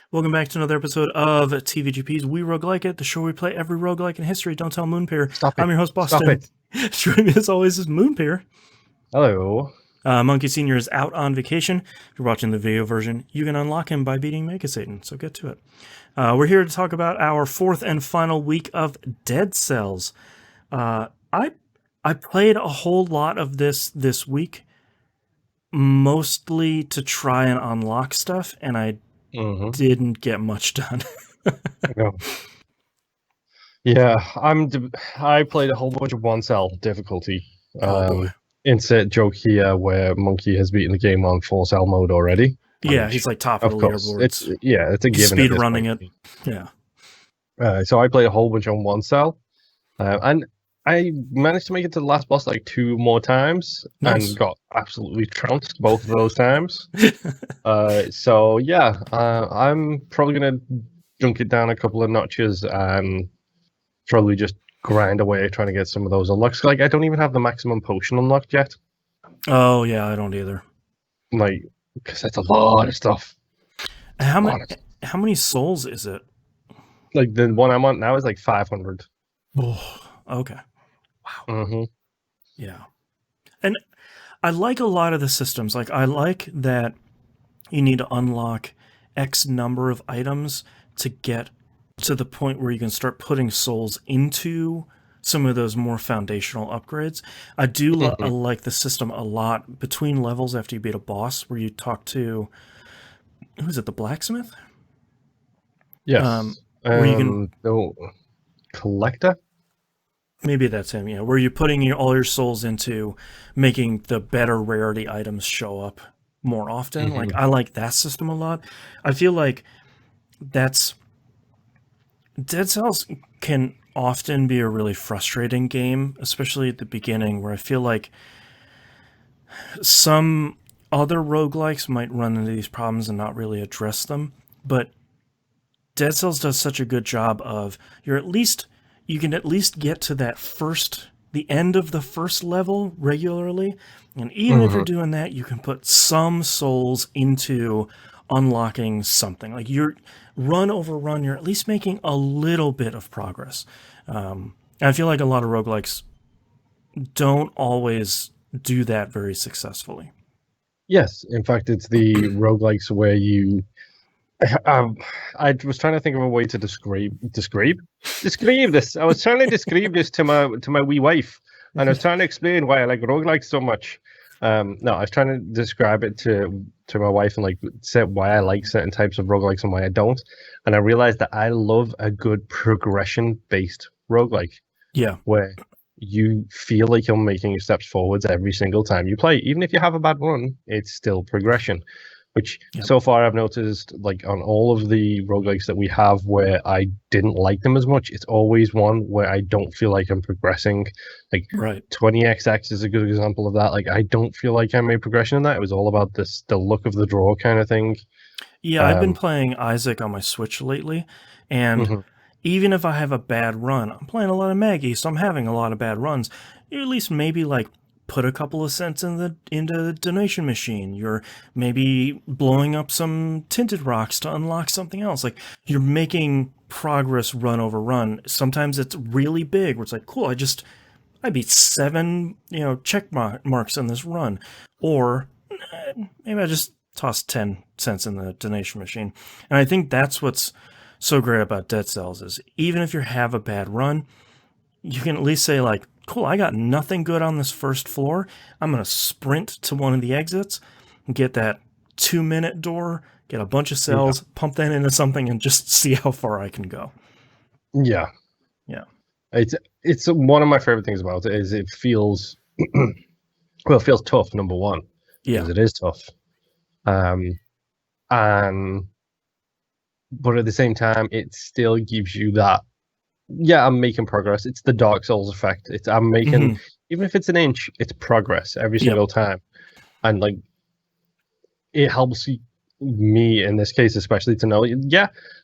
Welcome back to another episode of TVGP's We Roguelike It, the show where we play every roguelike in history. Don't tell Moonpeer. Stop I'm it. your host, Stop Boston. it. Joining me as always is Moonpeer. Hello. Monkey Senior is out on vacation. If you're watching the video version, you can unlock him by beating Mega Satan, so get to it. We're here to talk about our fourth and final week of Dead Cells. I played a whole lot of this week, mostly to try and unlock stuff, and I didn't get much done. No. Yeah, I played a whole bunch of one cell difficulty. Oh boy. Insert joke here where Monkey has beaten the game on 4 cell mode already. Yeah, he's like top of the course, leaderboards. it's a He's given. speed running it. Yeah. So I played a whole bunch on one cell, and I managed to make it to the last boss like 2 more times Nice. and got absolutely trounced both of those times. So yeah, I'm probably gonna dunk it down a couple of notches and probably just grind away trying to get some of those unlocks. Like I don't even have the maximum potion unlocked yet. Oh yeah, I don't either. Like, because that's a lot of stuff. How many souls is it? Like the one I'm on now is like 500. Oh, okay. Wow. Mm-hmm. Yeah. And I like a lot of the systems. Like I like that you need to unlock X number of items to get to the point where you can start putting souls into some of those more foundational upgrades. I do like the system a lot between levels after you beat a boss where you talk to, who is it, the blacksmith? Yes. Where you can collector? Maybe that's him, yeah. Where you're putting all your souls into making the better rarity items show up more often. Like I like that system a lot. I feel like that's Dead Cells can often be a really frustrating game, especially at the beginning, where I feel like some other roguelikes might run into these problems and not really address them. But Dead Cells does such a good job of you can at least get to the end of the first level regularly. And even if you're doing that, you can put some souls into unlocking something. Like you're run over run, you're at least making a little bit of progress. I feel like a lot of roguelikes don't always do that very successfly. Yes, in fact, it's the roguelikes where you. I was trying to think of a way to describe this. I was trying to describe this to my wee wife, and I was trying to explain why I like roguelikes so much. No, I was trying to describe it to my wife and like say why I like certain types of roguelikes and why I don't. And I realized that I love a good progression-based roguelike. Yeah. Where you feel like you're making steps forwards every single time you play. Even if you have a bad run, it's still progression. Which so far I've noticed, like on all of the roguelikes that we have where I didn't like them as much, it's always one where I don't feel like I'm progressing. Like 20XX is a good example of that. Like I don't feel like I made progression in that. It was all about the look of the draw kind of thing. Yeah, I've been playing Isaac on my Switch lately, and even if I have a bad run, I'm playing a lot of Maggie, so I'm having a lot of bad runs. You at least maybe like put a couple of cents into the donation machine. You're maybe blowing up some tinted rocks to unlock something else. Like you're making progress run over run. Sometimes it's really big where it's like, cool, I beat 7, check marks in this run. Or maybe I just tossed 10 cents in the donation machine. And I think that's what's so great about Dead Cells is even if you have a bad run, you can at least say like, cool, I got nothing good on this first floor. I'm going to sprint to one of the exits and get that 2-minute door, get a bunch of cells, pump that into something, and just see how far I can go. Yeah. Yeah. It's one of my favorite things about it is it feels, it feels tough, number one. Yeah. Because it is tough. But at the same time, it still gives you that, I'm making progress. It's the Dark Souls effect. I'm making, even if it's an inch, it's progress every single time. And like, it helps me in this case, especially to know,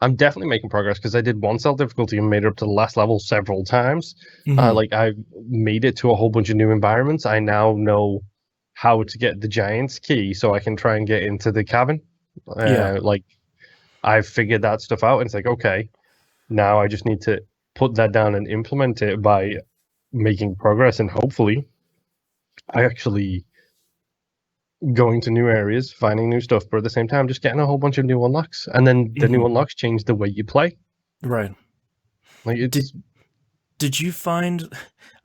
I'm definitely making progress because I did 1 cell difficulty and made it up to the last level several times. Like I made it to a whole bunch of new environments. I now know how to get the Giant's key so I can try and get into the cabin. Like I've figured that stuff out, and it's like, okay, now I just need to put that down and implement it by making progress, and hopefully, I actually going to new areas, finding new stuff, but at the same time, just getting a whole bunch of new unlocks, and then the new unlocks change the way you play. Right. Like Did it's did you find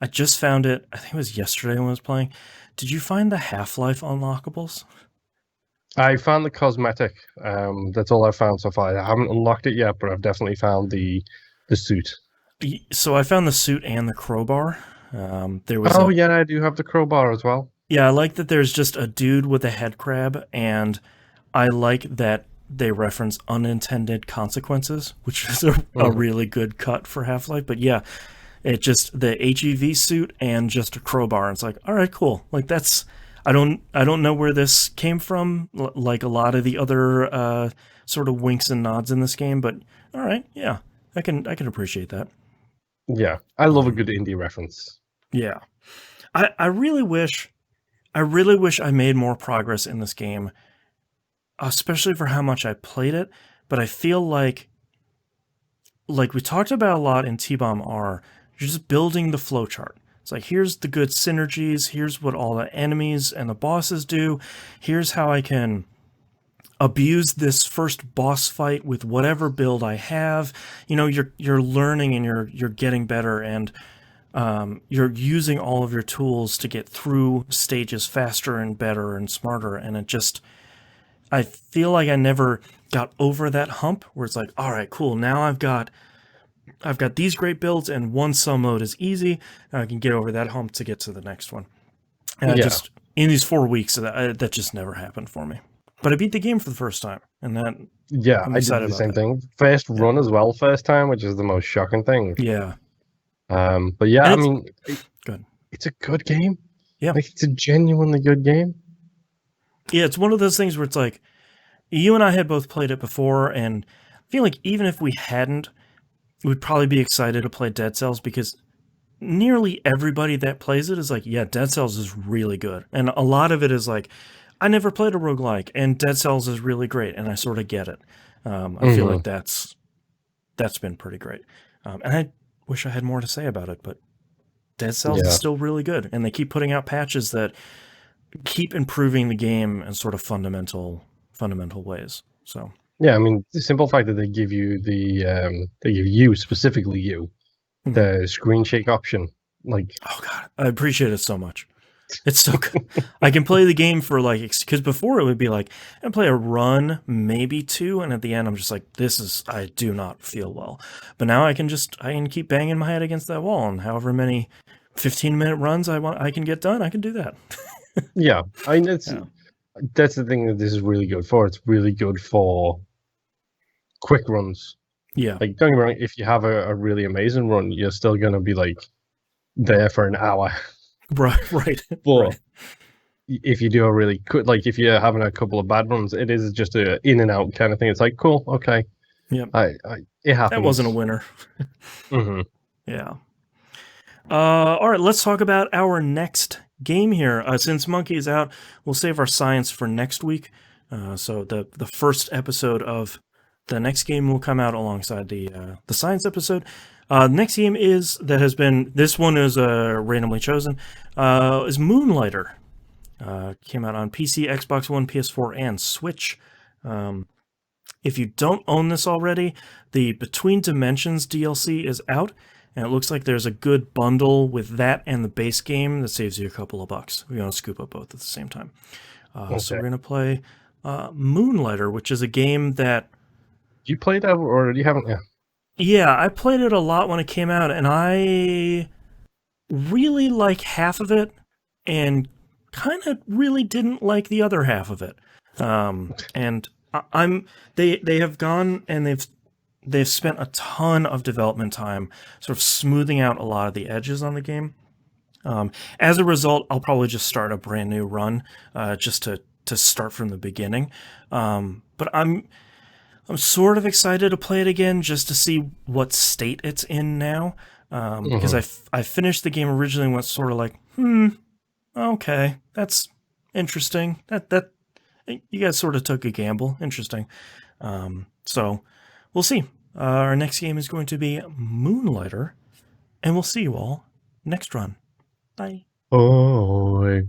I just found it, I think it was yesterday when I was playing. Did you find the Half-Life unlockables? I found the cosmetic. That's all I've found so far. I haven't unlocked it yet, but I've definitely found the suit. So I found the suit and the crowbar. There was Oh a yeah, I do have the crowbar as well. Yeah, I like that there's just a dude with a head crab, and I like that they reference unintended consequences, which is a Mhm. really good cut for Half-Life. But yeah, it just the HEV suit and just a crowbar. It's like, all right, cool. Like that's I don't know where this came from, like a lot of the other sort of winks and nods in this game, but all right, yeah, I can appreciate that. Yeah, I love a Um, good indie reference. yeah, I really wish I made more progress in this game, especially for how much I played it. But I feel like we talked about a lot in T-Bomb R, you're just building the flowchart. It's like, here's the good synergies, here's what all the enemies and the bosses do, here's how I can abuse this first boss fight with whatever build I have. You know, you're learning and you're getting better, and you're using all of your tools to get through stages faster and better and smarter. And it just, I feel like I never got over that hump where it's like, all right, cool, now I've got these great builds, and one cell mode is easy. And I can get over that hump to get to the next one. And I Yeah, just, in these 4 weeks, that just never happened for me. But I beat the game for the first time, and that yeah, I'm I did excited the about same that. thing. First Yeah, run as well, first time, which is the most shocking thing. yeah, But yeah, and I it's mean, good. it's a good game. Yeah, Like it's a genuinely good game. yeah. It's one of those things where it's like you and I had both played it before, and I feel like even if we hadn't, we'd probably be excited to play Dead Cells because nearly everybody that plays it is like, yeah, Dead Cells is really good. And a lot of it is like, I never played a roguelike, and Dead Cells is really great, and I sort of get it. I feel like Hmm. that's been pretty great. And I wish I had more to say about it, but Dead Cells is Yeah, still really good, and they keep putting out patches that keep improving the game in sort of fundamental ways. So, yeah. I mean, the simple fact that they give you specifically you mhm. the screen shake option, like, Oh god, I appreciate it so much. It's so good. I can play the game for like, because before it would be like, I play a run, maybe two, and at the end I'm just like, I do not feel well. But now I can keep banging my head against that wall, and however many 15-minute runs I can get done, I can do that. yeah. I mean, Yeah. that's the thing that this is really good for. It's really good for quick runs. Yeah. Like, don't get me wrong, if you have a really amazing run, you're still gonna be like there for an hour. Right. Right. But Right. if you do a really good, like if you're having a couple of bad runs, it is just a in and out kind of thing. It's like, cool, okay, Yep. it That wasn't a happens. winner. Hmm. Yeah. All right. Let's talk about our next game here. Since Monkey is out, we'll save our science for next week. So the first episode of the next game will come out alongside the science episode. Next game this one is randomly chosen, is Moonlighter. Came out on PC, Xbox One, PS4, and Switch. Um, if you don't own this already, the Between Dimensions DLC is out, and it looks like there's a good bundle with that and the base game that saves you a couple of bucks. We're going to scoop up both at the same time. So Okay. we're going to play Moonlighter, which is a game that, You played that or you haven't? Yeah. yeah, I played it a lot when it came out, and I really like half of it, and kind of really didn't like the other half of it. And I'm they have gone and they've spent a ton of development time sort of smoothing out a lot of the edges on the game. As a result, I'll probably just start a brand new run, just to start from the beginning. But I'm sort of excited to play it again just to see what state it's in now. Because Hmm. I finished the game originally and was sort of like, okay, that's interesting. That you guys sort of took a gamble. Interesting. So we'll see. Our next game is going to be Moonlighter, and we'll see you all next run. Bye. Oh.